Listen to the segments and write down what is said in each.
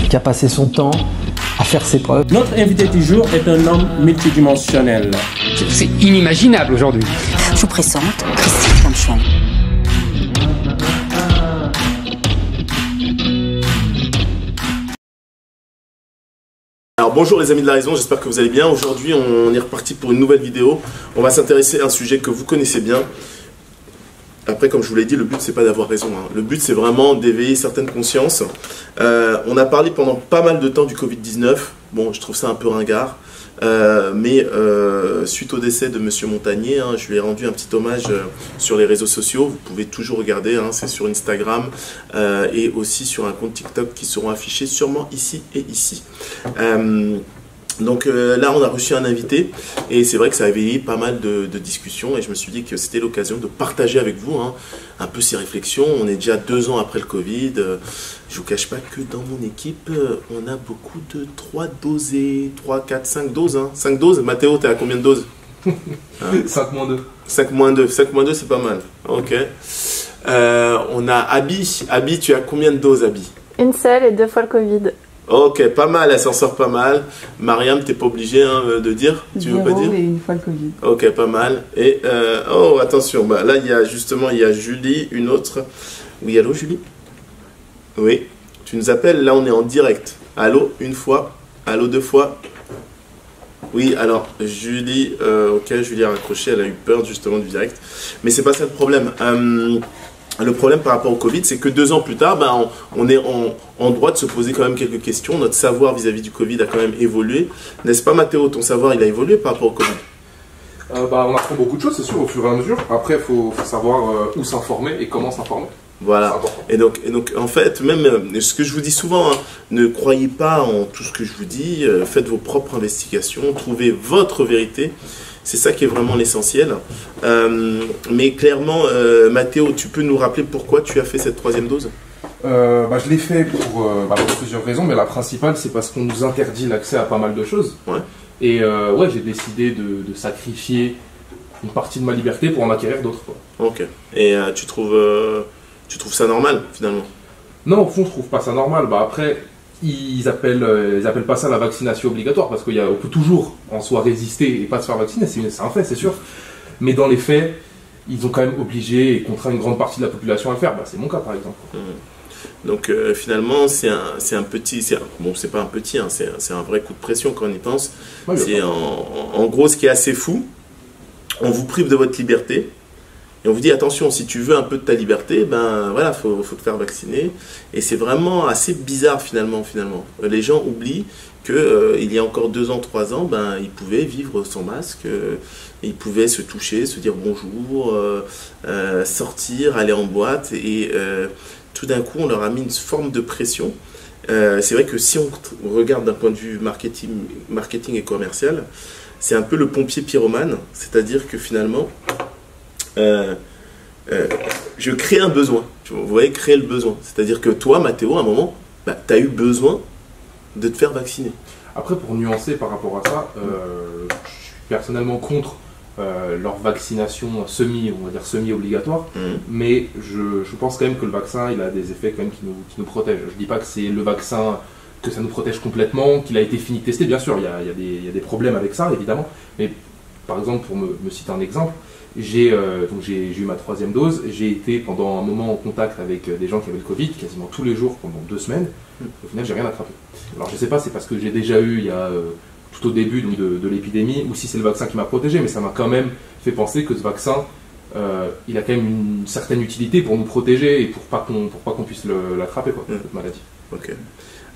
Qui a passé son temps à faire ses preuves. Notre invité du jour est un homme multidimensionnel. C'est inimaginable aujourd'hui. Je vous présente Christine Kamchouan. Alors bonjour les amis de la raison, j'espère que vous allez bien. Aujourd'hui on est reparti pour une nouvelle vidéo. On va s'intéresser à un sujet que vous connaissez bien. Après, comme je vous l'ai dit, le but c'est pas d'avoir raison, hein. Le but c'est vraiment d'éveiller certaines consciences. On a parlé pendant pas mal de temps du Covid-19. Bon, je trouve ça un peu ringard. Mais suite au décès de Monsieur Montagnier, hein, je lui ai rendu un petit hommage sur les réseaux sociaux. Vous pouvez toujours regarder, hein, c'est sur Instagram et aussi sur un compte TikTok qui seront affichés sûrement ici et ici. Donc là, on a reçu un invité et c'est vrai que ça a éveillé pas mal de discussions et je me suis dit que c'était l'occasion de partager avec vous, hein, un peu ces réflexions. On est déjà 2 ans après le Covid. Je vous cache pas que dans mon équipe, on a beaucoup de 3 dosés, 3, 4, 5 doses. Hein. 5 doses. Mathéo, t'es à combien de doses? 5-2. 5-2. 5-2, c'est pas mal. Ok. On a Abby. Abby, tu as combien de doses, Abby? Une seule et 2 fois le Covid. Ok, pas mal, elle s'en sort pas mal. Mariam, t'es pas obligé, hein, de dire? Tu veux pas dire? Et une fois le Covid. Ok, pas mal. Et oh, attention, bah, là il y a justement, il y a Julie, une autre. Oui, allô Julie? Oui, tu nous appelles, là on est en direct. Allô, une fois. Allô, 2 fois. Oui, alors Julie, ok, Julie a raccroché, elle a eu peur justement du direct. Mais c'est pas ça le problème. Le problème par rapport au Covid, c'est que 2 ans plus tard, ben, on est en droit de se poser quand même quelques questions. Notre savoir vis-à-vis du Covid a quand même évolué. N'est-ce pas Mathéo, ton savoir il a évolué par rapport au Covid? On apprend beaucoup de choses, c'est sûr, au fur et à mesure. Après, il faut savoir où s'informer et comment s'informer. Voilà. Et donc, en fait, même ce que je vous dis souvent, hein, ne croyez pas en tout ce que je vous dis. Faites vos propres investigations, trouvez votre vérité. C'est ça qui est vraiment l'essentiel. Mais clairement, Mathéo, tu peux nous rappeler pourquoi tu as fait cette 3e dose? Je l'ai fait pour plusieurs raisons, mais la principale, c'est parce qu'on nous interdit l'accès à pas mal de choses. Ouais. Et ouais, j'ai décidé de sacrifier une partie de ma liberté pour en acquérir d'autres. Ok. Et tu trouves ça normal, finalement? Non, au fond, je trouve pas ça normal. Après, ils appellent pas ça la vaccination obligatoire, parce qu'on peut toujours en soi résister et pas se faire vacciner, c'est un fait, c'est sûr. Mais dans les faits, ils ont quand même obligé et contraint une grande partie de la population à le faire. C'est mon cas, par exemple. Donc finalement, c'est pas un petit, hein, c'est un vrai coup de pression quand on y pense. Ouais, c'est en gros ce qui est assez fou. On vous prive de votre liberté. Et on vous dit, attention, si tu veux un peu de ta liberté, ben voilà, faut te faire vacciner. Et c'est vraiment assez bizarre finalement. Les gens oublient qu'il y a encore 2 ans, 3 ans, ben, ils pouvaient vivre sans masque, ils pouvaient se toucher, se dire bonjour, sortir, aller en boîte. Et tout d'un coup, on leur a mis une forme de pression. C'est vrai que si on regarde d'un point de vue marketing et commercial, c'est un peu le pompier pyromane, c'est-à-dire que finalement, je crée un besoin. Vous voyez, créer le besoin. C'est-à-dire que toi, Mathéo, à un moment, tu as eu besoin de te faire vacciner. Après, pour nuancer par rapport à ça, je suis personnellement contre leur vaccination semi-obligatoire, mais je pense quand même que le vaccin, il a des effets quand même qui nous protègent. Je ne dis pas que c'est le vaccin que ça nous protège complètement, qu'il a été fini de tester. Bien sûr, il y a des problèmes avec ça, évidemment, mais par exemple, pour me citer un exemple, j'ai eu ma 3e dose, j'ai été pendant un moment en contact avec des gens qui avaient le Covid, quasiment tous les jours pendant 2 semaines. Au final, j'ai rien attrapé. Alors je sais pas, c'est parce que j'ai déjà eu tout au début de l'épidémie, ou si c'est le vaccin qui m'a protégé, mais ça m'a quand même fait penser que ce vaccin, il a quand même une certaine utilité pour nous protéger et pour pas qu'on puisse l'attraper, cette maladie. Ok.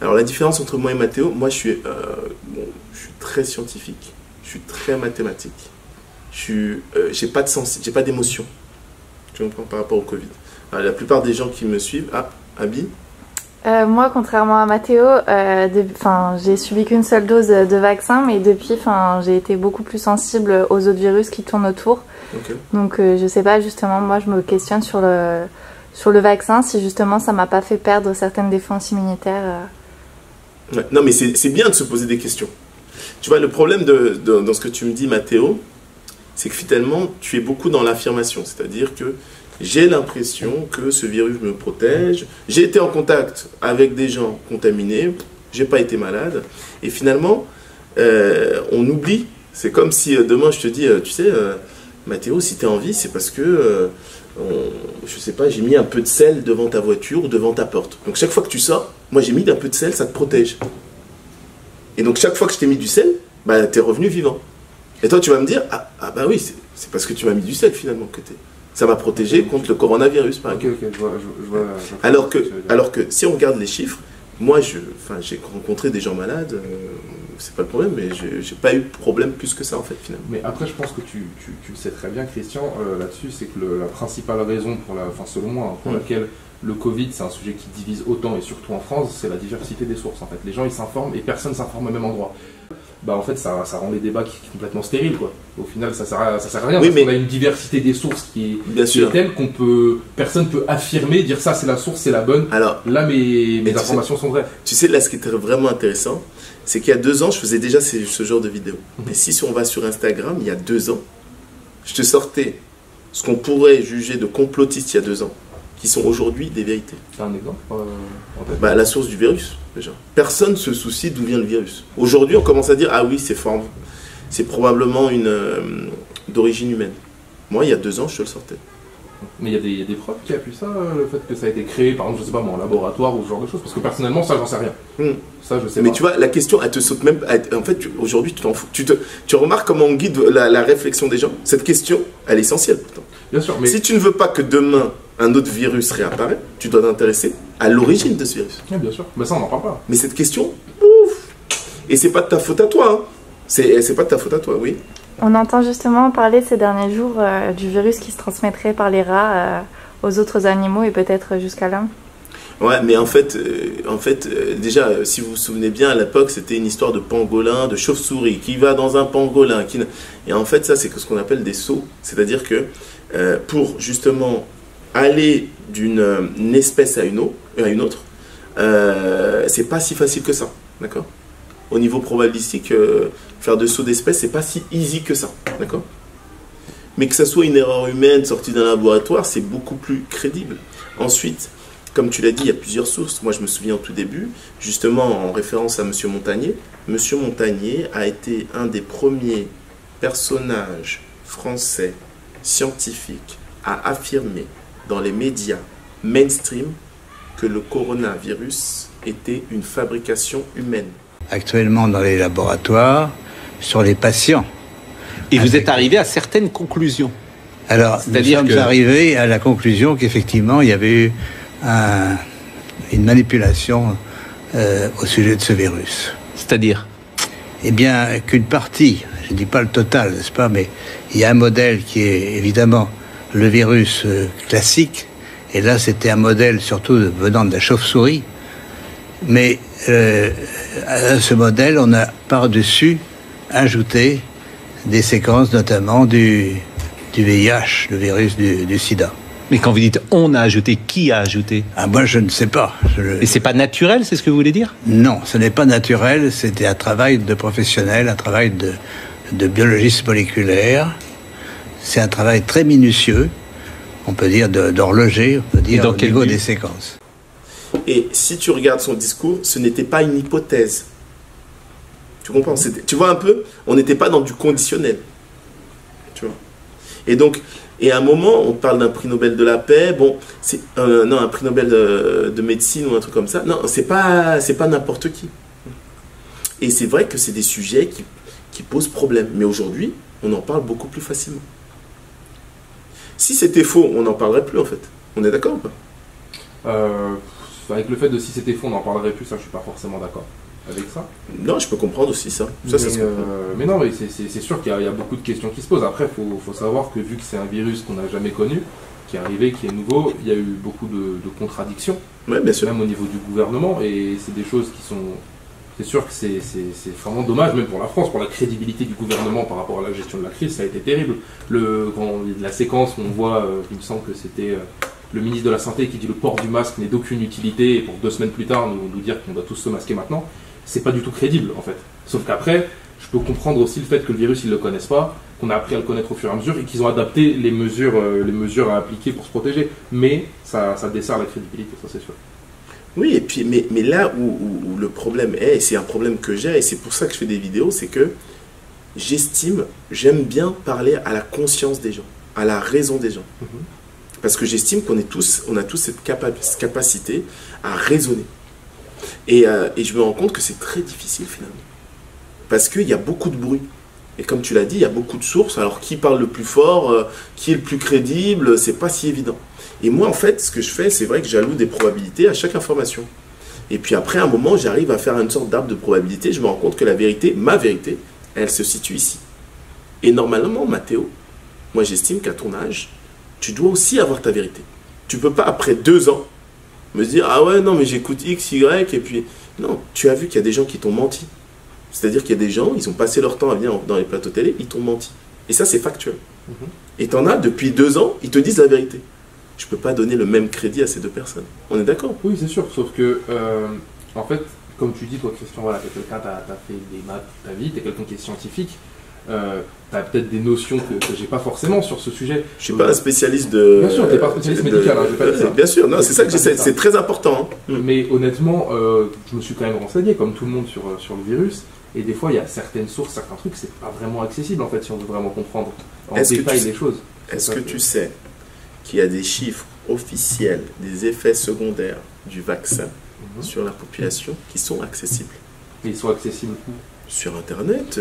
Alors la différence entre moi et Mathéo, moi je suis très scientifique, je suis très mathématique. J'ai pas d'émotion, tu comprends, par rapport au Covid. Alors, la plupart des gens qui me suivent, Abby? Moi, contrairement à Mathéo, j'ai subi qu'une seule dose de vaccin, mais depuis, j'ai été beaucoup plus sensible aux autres virus qui tournent autour. Okay. Donc, je sais pas, justement, moi, je me questionne sur le vaccin, si justement, ça m'a pas fait perdre certaines défenses immunitaires. Ouais, non, mais c'est bien de se poser des questions. Tu vois, le problème dans ce que tu me dis, Mathéo, c'est que finalement, tu es beaucoup dans l'affirmation. C'est-à-dire que j'ai l'impression que ce virus me protège. J'ai été en contact avec des gens contaminés, j'ai pas été malade. Et finalement, on oublie. C'est comme si demain je te dis, tu sais, Mathéo, si tu es en vie, c'est parce que, je sais pas, j'ai mis un peu de sel devant ta voiture ou devant ta porte. Donc chaque fois que tu sors, moi j'ai mis un peu de sel, ça te protège. Et donc chaque fois que je t'ai mis du sel, bah, tu es revenu vivant. Et toi tu vas me dire, ah bah oui, c'est parce que tu m'as mis du sel finalement que ça m'a protégé contre le coronavirus par exemple. Ok, je vois Alors que si on regarde les chiffres, moi j'ai rencontré des gens malades, c'est pas le problème, mais j'ai pas eu de problème plus que ça en fait finalement. Mais après je pense que tu le sais très bien Christian, là-dessus, c'est que la principale raison, selon moi, pour laquelle le Covid c'est un sujet qui divise autant et surtout en France, c'est la diversité des sources en fait. Les gens ils s'informent et personne ne s'informe au même endroit. Bah en fait ça rend les débats complètement stériles quoi. Au final ça sert à rien, oui, parce qu'on a une diversité des sources qui est telle personne peut affirmer, dire ça c'est la source, c'est la bonne. Alors, là mes informations sont vraies. Tu sais là ce qui était vraiment intéressant, c'est qu'il y a 2 ans je faisais déjà ce genre de vidéos. Et si on va sur Instagram, il y a 2 ans, je te sortais ce qu'on pourrait juger de complotistes il y a 2 ans, qui sont aujourd'hui des vérités. T'as un exemple bah, la source du virus, déjà. Personne ne se soucie d'où vient le virus. Aujourd'hui, on commence à dire, ah oui, c'est probablement d'origine humaine. Moi, il y a 2 ans, je te le sortais. Mais il y a des preuves qui appuient ça, le fait que ça a été créé, par exemple, je sais pas, en laboratoire ou ce genre de choses, parce que personnellement, ça, j'en sais rien. Ça, je sais mais pas. tu vois, la question, elle te saute même. En fait, aujourd'hui, tu t'en fous. Tu remarques comment on guide la réflexion des gens. Cette question, elle est essentielle pourtant. Bien sûr, mais... Si tu ne veux pas que demain, un autre virus réapparaît, tu dois t'intéresser à l'origine de ce virus. Oui, bien sûr. Mais ça, on n'en parle pas. Mais cette question, ouf. Et c'est pas de ta faute à toi. Hein. C'est pas de ta faute à toi, oui. On entend justement parler ces derniers jours du virus qui se transmettrait par les rats aux autres animaux et peut-être jusqu'à l'homme. Ouais, mais en fait, déjà, si vous vous souvenez bien, à l'époque, c'était une histoire de pangolin, de chauve-souris, qui va dans un pangolin. Et en fait, ça, c'est ce qu'on appelle des sauts. C'est-à-dire que pour justement aller d'une espèce à une autre, c'est pas si facile que ça, d'accord ? Au niveau probabilistique, faire de saut d'espèce, c'est pas si easy que ça, d'accord ? Mais que ça soit une erreur humaine sortie d'un laboratoire, c'est beaucoup plus crédible. Ensuite, comme tu l'as dit, il y a plusieurs sources. Moi, je me souviens au tout début, justement en référence à M. Montagnier. M. Montagnier a été un des premiers personnages français scientifiques à affirmer dans les médias mainstream que le coronavirus était une fabrication humaine. Actuellement dans les laboratoires, sur les patients. Et vous êtes arrivé à certaines conclusions. Alors, nous sommes arrivés à la conclusion qu'effectivement, il y avait eu une manipulation au sujet de ce virus. C'est-à-dire ? Eh bien, qu'une partie, je ne dis pas le total, n'est-ce pas, mais il y a un modèle qui est évidemment le virus classique, et là c'était un modèle surtout venant de la chauve-souris, mais à ce modèle on a par-dessus ajouté des séquences notamment du VIH, le virus du sida. Mais quand vous dites on a ajouté, qui a ajouté ? Ah, moi je ne sais pas. Et c'est pas naturel, c'est ce que vous voulez dire ? Non, ce n'est pas naturel, c'était un travail de professionnel, un travail de biologiste moléculaire. C'est un travail très minutieux, on peut dire d'horloger, on peut dire au niveau des séquences. Et si tu regardes son discours, ce n'était pas une hypothèse. Tu comprends ? Tu vois un peu ? On n'était pas dans du conditionnel. Tu vois ? Et donc, à un moment, on parle d'un prix Nobel de la paix. Bon, c'est un prix Nobel de médecine ou un truc comme ça. Non, c'est pas n'importe qui. Et c'est vrai que c'est des sujets qui posent problème. Mais aujourd'hui, on en parle beaucoup plus facilement. Si c'était faux, on n'en parlerait plus en fait. On est d'accord ou pas ? Avec le fait de si c'était faux, on n'en parlerait plus, ça je suis pas forcément d'accord avec ça. Non, je peux comprendre aussi ça. Mais non, mais c'est sûr qu'il y a beaucoup de questions qui se posent. Après, il faut savoir que vu que c'est un virus qu'on n'a jamais connu, qui est arrivé, qui est nouveau, il y a eu beaucoup de contradictions, ouais, bien sûr. Même au niveau du gouvernement, et c'est des choses qui sont... C'est sûr que c'est vraiment dommage, même pour la France, pour la crédibilité du gouvernement par rapport à la gestion de la crise, ça a été terrible. La séquence où on voit, il me semble que c'était le ministre de la Santé qui dit le port du masque n'est d'aucune utilité, et pour 2 semaines plus tard nous dire qu'on doit tous se masquer maintenant, c'est pas du tout crédible en fait. Sauf qu'après, je peux comprendre aussi le fait que le virus ils le connaissent pas, qu'on a appris à le connaître au fur et à mesure et qu'ils ont adapté les mesures à appliquer pour se protéger. Mais ça dessert la crédibilité, ça c'est sûr. Oui, et puis, mais là où le problème est, et c'est un problème que j'ai, et c'est pour ça que je fais des vidéos, c'est que j'aime bien parler à la conscience des gens, à la raison des gens. Parce que j'estime qu'on a tous cette capacité à raisonner. Et je me rends compte que c'est très difficile finalement. Parce qu'il y a beaucoup de bruit. Et comme tu l'as dit, il y a beaucoup de sources. Alors qui parle le plus fort, qui est le plus crédible, c'est pas si évident. Et moi en fait, ce que je fais, c'est vrai que j'alloue des probabilités à chaque information. Et puis après, à un moment, j'arrive à faire une sorte d'arbre de probabilité. Je me rends compte que la vérité, ma vérité, elle se situe ici. Et normalement, Mathéo, moi j'estime qu'à ton âge, tu dois aussi avoir ta vérité. Tu ne peux pas, après 2 ans, me dire « Ah ouais, non, mais j'écoute X, Y, et puis... » Non, tu as vu qu'il y a des gens qui t'ont menti. C'est-à-dire qu'il y a des gens, ils ont passé leur temps à venir dans les plateaux télé, ils t'ont menti. Et ça, c'est factuel. Et tu en as, depuis 2 ans, ils te disent la vérité. Je ne peux pas donner le même crédit à ces 2 personnes. On est d'accord? Oui, c'est sûr. Sauf que, en fait, comme tu dis, toi, Christian, voilà, tu es quelqu'un, tu as fait des maths toute ta vie, tu es quelqu'un qui est scientifique. Tu as peut-être des notions que j'ai pas forcément sur ce sujet. Je suis pas un spécialiste de... Bien sûr, tu n'es pas un spécialiste médical, je vais pas dire ça. Bien sûr, non, c'est ça que j'essaie, c'est très important. Mais honnêtement, je me suis quand même renseigné, comme tout le monde, sur le virus. Et des fois, il y a certaines sources, certains trucs, c'est pas vraiment accessible en fait, si on veut vraiment comprendre en détail les choses. Est-ce que tu sais qu'il y a des chiffres officiels des effets secondaires du vaccin sur la population qui sont accessibles? Et ils sont accessibles où? Sur Internet.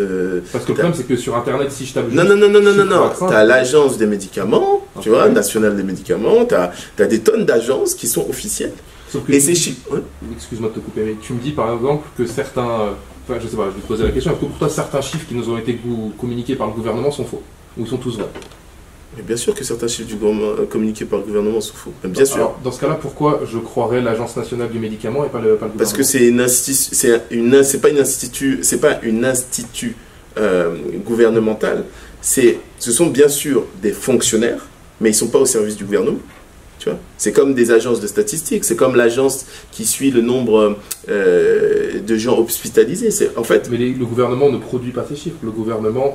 Parce que le problème, c'est que sur Internet, si je tape... Non. Tu as l'agence des médicaments, tu vois, nationale des médicaments, tu as des tonnes d'agences qui sont officielles. Sauf que et ces chiffres... Ouais. Excuse-moi de te couper, mais tu me dis par exemple que certains... Enfin, je sais pas, je vais te poser la question. Est-ce que pour toi, certains chiffres qui nous ont été communiqués par le gouvernement sont faux? Ou ils sont tous vrais? Mais bien sûr que certains chiffres communiqués par le gouvernement sont faux. Bien sûr. Alors, dans ce cas-là, pourquoi je croirais l'Agence nationale du médicament et pas le gouvernement? Parce que c'est pas une institut gouvernemental. Ce sont bien sûr des fonctionnaires, mais ils ne sont pas au service du gouvernement. C'est comme des agences de statistiques, c'est comme l'agence qui suit le nombre de gens hospitalisés. En fait... Mais le gouvernement ne produit pas ces chiffres. Le gouvernement,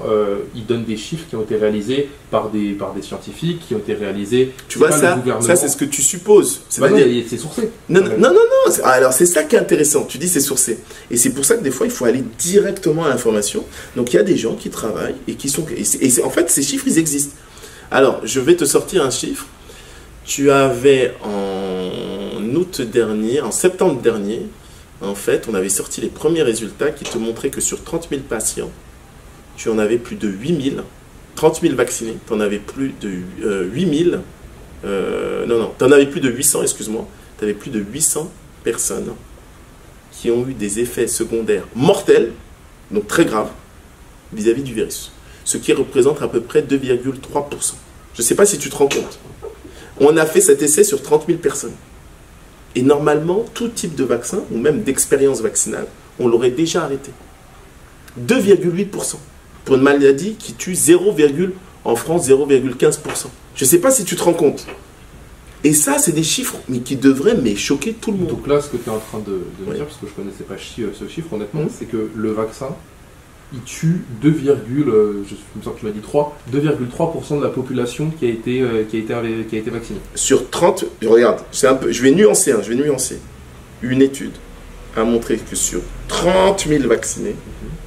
il donne des chiffres qui ont été réalisés par des scientifiques, qui ont été réalisés... Tu vois, ça c'est ce que tu supposes. C'est sourcé. Non. Alors, c'est ça qui est intéressant. Tu dis c'est sourcé. Et c'est pour ça que des fois, il faut aller directement à l'information. Donc, il y a des gens qui travaillent et qui sont... en fait, ces chiffres, ils existent. Alors, je vais te sortir un chiffre. Tu avais en août dernier, en septembre dernier, en fait, on avait sorti les premiers résultats qui te montraient que sur 30 000 patients, tu en avais plus de 8 000. 30 000 vaccinés, tu en avais plus de 8 000. Tu en avais plus de 800, excuse-moi. Tu avais plus de 800 personnes qui ont eu des effets secondaires mortels, donc très graves, vis-à-vis du virus. Ce qui représente à peu près 2,3%. Je ne sais pas si tu te rends compte. On a fait cet essai sur 30 000 personnes. Et normalement, tout type de vaccin, ou même d'expérience vaccinale, on l'aurait déjà arrêté. 2,8% pour une maladie qui tue en France 0,15%. Je ne sais pas si tu te rends compte. Et ça, c'est des chiffres mais qui devraient choquer tout le monde. Donc là, ce que tu es en train de me dire, parce que je ne connaissais pas ce chiffre honnêtement, c'est que le vaccin, il tue 2,3% de la population qui a été vaccinée. Sur 30, regarde, je vais nuancer. Une étude a montré que sur 30 000 vaccinés,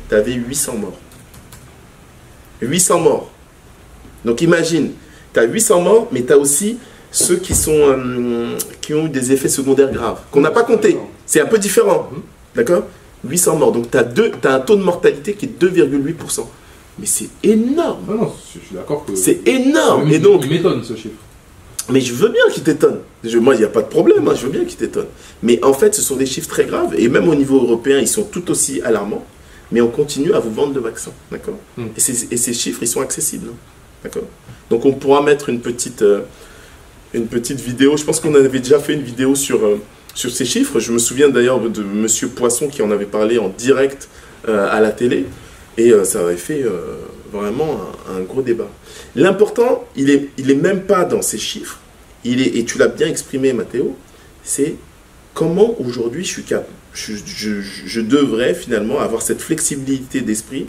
tu avais 800 morts. 800 morts. Donc imagine, tu as 800 morts, mais tu as aussi ceux qui ont eu des effets secondaires graves, qu'on n'a pas compté. C'est un peu différent. D'accord ? 800 morts. Donc tu as un taux de mortalité qui est 2,8%. Mais c'est énorme. Non, je suis d'accord que... C'est énorme. Et donc, il m'étonne ce chiffre. Mais je veux bien qu'il t'étonne. Moi, il n'y a pas de problème. Je veux bien qu'il t'étonne. Mais en fait, ce sont des chiffres très graves. Et même au niveau européen, ils sont tout aussi alarmants. Mais on continue à vous vendre le vaccin. D'accord ? Et ces chiffres, ils sont accessibles. D'accord ? Donc on pourra mettre une petite vidéo. Je pense qu'on avait déjà fait une vidéo sur ces chiffres. Je me souviens d'ailleurs de Monsieur Poisson qui en avait parlé en direct à la télé. Et ça avait fait vraiment un gros débat. L'important, il est même pas dans ces chiffres. Et tu l'as bien exprimé, Mathéo, c'est comment aujourd'hui je devrais finalement avoir cette flexibilité d'esprit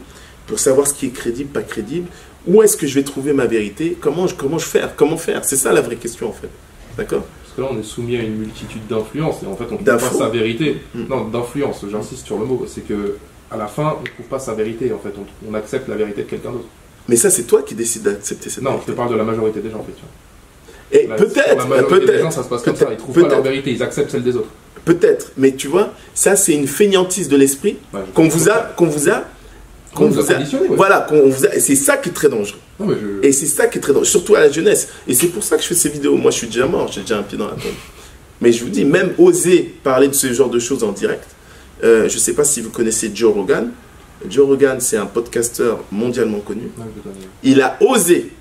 pour savoir ce qui est crédible, pas crédible, Où est-ce que je vais trouver ma vérité? Comment faire? Comment faire? C'est ça la vraie question en fait. D'accord? Parce que là, on est soumis à une multitude d'influences et en fait, on ne trouve pas sa vérité. Non, d'influence, j'insiste sur le mot. C'est que à la fin, on ne trouve pas sa vérité. En fait, on accepte la vérité de quelqu'un d'autre. Mais ça, c'est toi qui décides d'accepter cette vérité. Non, je te parle de la majorité des gens en fait. Et peut-être, la majorité des gens, ça se passe comme ça. Ils trouvent pas leur vérité, ils acceptent celle des autres. Peut-être, mais tu vois, ça c'est une fainéantise de l'esprit qu'on vous a conditionné. Ouais. Voilà, c'est ça qui est très dangereux. Non, mais Et c'est ça qui est très dangereux, surtout à la jeunesse. Et c'est pour ça que je fais ces vidéos. Moi, je suis déjà mort, j'ai déjà un pied dans la tombe. Mais je vous dis, même oser parler de ce genre de choses en direct. Je ne sais pas si vous connaissez Joe Rogan. Joe Rogan, c'est un podcasteur mondialement connu. Il a osé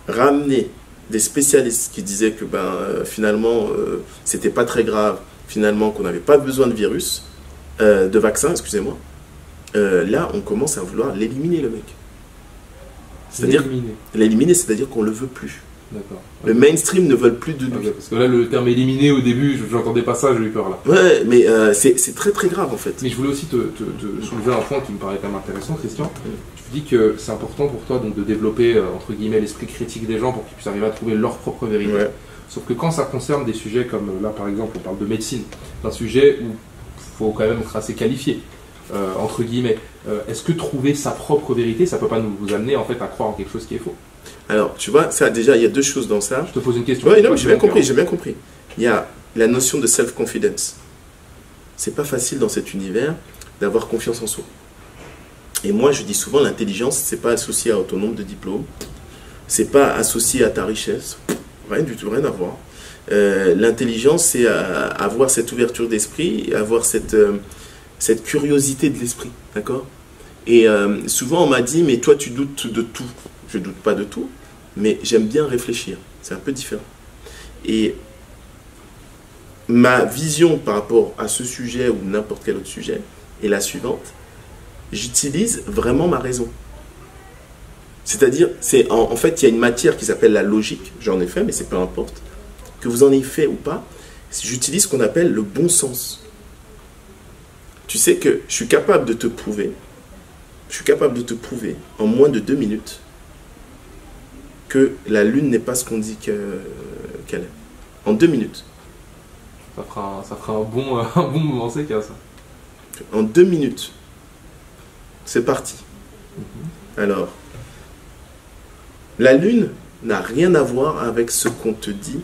ramener des spécialistes qui disaient que finalement, c'était pas très grave, finalement, qu'on n'avait pas besoin de virus, de vaccin, excusez-moi. Là, on commence à vouloir l'éliminer, le mec. C'est-à-dire l'éliminer, c'est-à-dire qu'on le veut plus. D'accord. Le mainstream ne veut plus de lui. Parce que là, le terme éliminer au début, je n'entendais pas ça, j'ai eu peur là. Ouais, mais c'est très très grave en fait. Mais je voulais aussi te soulever un point qui me paraît quand même intéressant, Christian. Tu dis que c'est important pour toi donc, de développer entre guillemets l'esprit critique des gens pour qu'ils puissent arriver à trouver leur propre vérité. Ouais. Sauf que quand ça concerne des sujets comme là par exemple, on parle de médecine, c'est un sujet où il faut quand même être assez qualifié. Entre guillemets, est-ce que trouver sa propre vérité, ça peut pas nous amener en fait à croire en quelque chose qui est faux? Alors, tu vois, ça déjà, il y a deux choses dans ça. Je te pose une question. Oui, non, j'ai bien compris. Il y a la notion de self-confidence. C'est pas facile dans cet univers d'avoir confiance en soi. Et moi, je dis souvent, l'intelligence, c'est pas associé à ton nombre de diplômes, c'est pas associé à ta richesse, rien du tout, rien à voir. L'intelligence, c'est avoir cette ouverture d'esprit, avoir cette curiosité de l'esprit, d'accord? Et souvent, on m'a dit, mais toi, tu doutes de tout. Je ne doute pas de tout, mais j'aime bien réfléchir. C'est un peu différent. Et ma vision par rapport à ce sujet ou n'importe quel autre sujet est la suivante. J'utilise vraiment ma raison. C'est-à-dire, en fait, il y a une matière qui s'appelle la logique. J'en ai fait, mais c'est peu importe. Que vous en ayez fait ou pas, j'utilise ce qu'on appelle le bon sens. Tu sais que je suis capable de te prouver en moins de 2 minutes que la Lune n'est pas ce qu'on dit qu'elle est. En 2 minutes. Ça fera un bon moment, c'est qu'il y a ça. En 2 minutes. C'est parti. Alors, la Lune n'a rien à voir avec ce qu'on te dit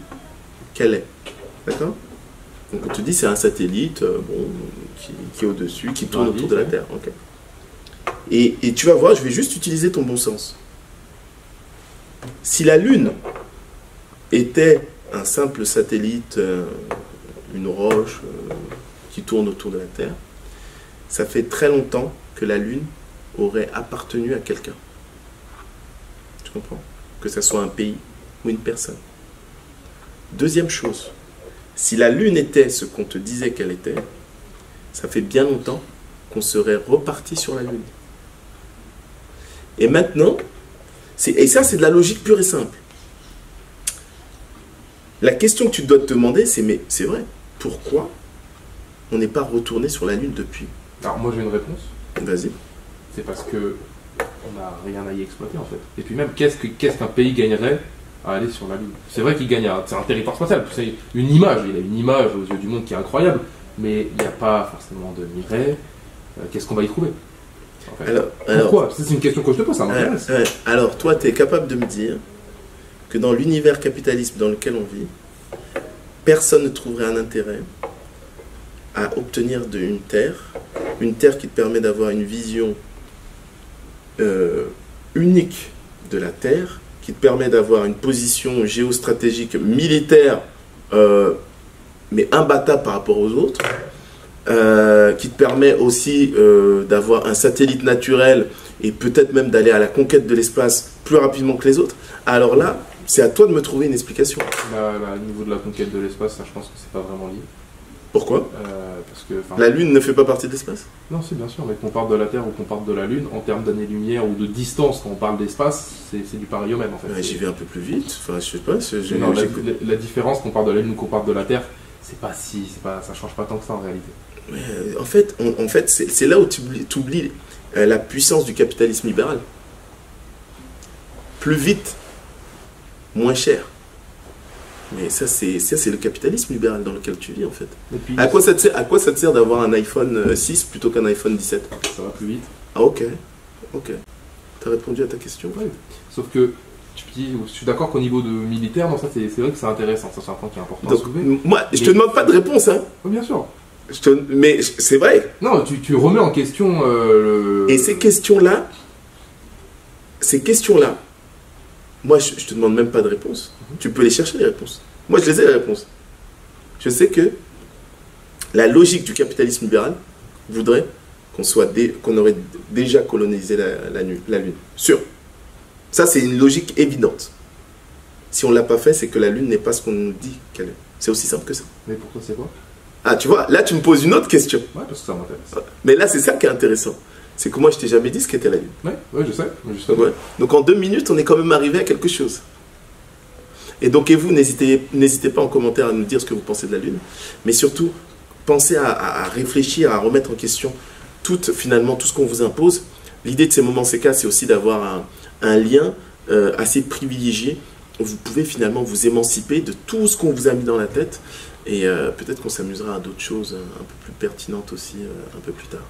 qu'elle est. D'accord? Donc on te dit c'est un satellite qui est au-dessus, qui tourne autour de la Terre. Okay. Et tu vas voir, je vais juste utiliser ton bon sens. Si la Lune était un simple satellite, une roche qui tourne autour de la Terre, ça fait très longtemps que la Lune aurait appartenu à quelqu'un. Tu comprends? Que ce soit un pays ou une personne. Deuxième chose, si la Lune était ce qu'on te disait qu'elle était, ça fait bien longtemps qu'on serait reparti sur la Lune. Et maintenant, et ça c'est de la logique pure et simple. La question que tu dois te demander, c'est, mais c'est vrai, pourquoi on n'est pas retourné sur la Lune depuis? Alors moi j'ai une réponse. Vas-y. C'est parce que on n'a rien à y exploiter en fait. Et puis même, qu'est-ce qu'un pays gagnerait à aller sur la Lune? C'est vrai qu'il gagne, c'est un territoire spatial, c'est une image, il a une image aux yeux du monde qui est incroyable, mais il n'y a pas forcément de minerais. Qu'est-ce qu'on va y trouver en fait? Pourquoi? C'est une question que je te pose, ça m'intéresse. Alors toi, tu es capable de me dire que dans l'univers capitaliste dans lequel on vit, personne ne trouverait un intérêt à obtenir une terre qui te permet d'avoir une vision unique de la Terre, qui te permet d'avoir une position géostratégique militaire, mais imbattable par rapport aux autres, qui te permet aussi d'avoir un satellite naturel et peut-être même d'aller à la conquête de l'espace plus rapidement que les autres. Alors là, c'est à toi de me trouver une explication. Au niveau de la conquête de l'espace, ça, je pense que c'est pas vraiment lié. Pourquoi? Parce que la Lune ne fait pas partie de l'espace? Non, c'est bien sûr, mais qu'on parle de la Terre ou qu'on parle de la Lune, en termes d'années-lumière ou de distance, quand on parle d'espace, c'est du pareil au même en fait. Ouais, j'y vais un peu plus vite, enfin je sais pas. Non, la différence qu'on parle de la Lune ou qu'on parle de la Terre, ça change pas tant que ça en réalité. En fait, c'est là où tu oublies la puissance du capitalisme libéral. plus vite, moins cher. Mais ça, c'est le capitalisme libéral dans lequel tu vis, en fait. Puis, à quoi ça te sert d'avoir un iPhone 6 plutôt qu'un iPhone 17? Ça va plus vite. Ah, ok. Ok. T'as répondu à ta question? Oui. Sauf que, je suis d'accord qu'au niveau de militaire, non, ça c'est vrai que c'est intéressant. Ça, c'est un point qui est important à soulever. Moi, je te demande pas de réponse, hein. Oui, bien sûr. Mais c'est vrai. Non, tu remets en question Et ces questions-là, moi, je te demande même pas de réponse. Tu peux les chercher, les réponses. Moi, je les ai, les réponses. Je sais que la logique du capitalisme libéral voudrait qu'on aurait déjà colonisé la Lune. Sûr. Ça, c'est une logique évidente. Si on ne l'a pas fait, c'est que la Lune n'est pas ce qu'on nous dit qu'elle est. C'est aussi simple que ça. Mais pour toi, c'est quoi? Ah, tu vois, là, tu me poses une autre question. Ouais, parce que ça m'intéresse. Mais là, c'est ça qui est intéressant. C'est que moi, je t'ai jamais dit ce qu'était la Lune. Ouais, je sais. Justement. Ouais. Donc, en 2 minutes, on est quand même arrivé à quelque chose. Et donc, vous, n'hésitez pas en commentaire à nous dire ce que vous pensez de la Lune. Mais surtout, pensez à réfléchir, à remettre en question finalement tout ce qu'on vous impose. L'idée de ces moments CK, c'est aussi d'avoir un lien assez privilégié. Vous pouvez finalement vous émanciper de tout ce qu'on vous a mis dans la tête. Et peut-être qu'on s'amusera à d'autres choses un peu plus pertinentes aussi un peu plus tard.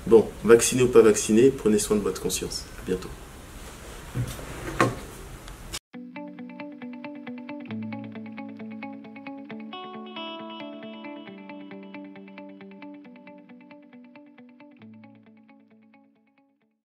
Bon, vacciné ou pas vacciné, prenez soin de votre conscience. À bientôt.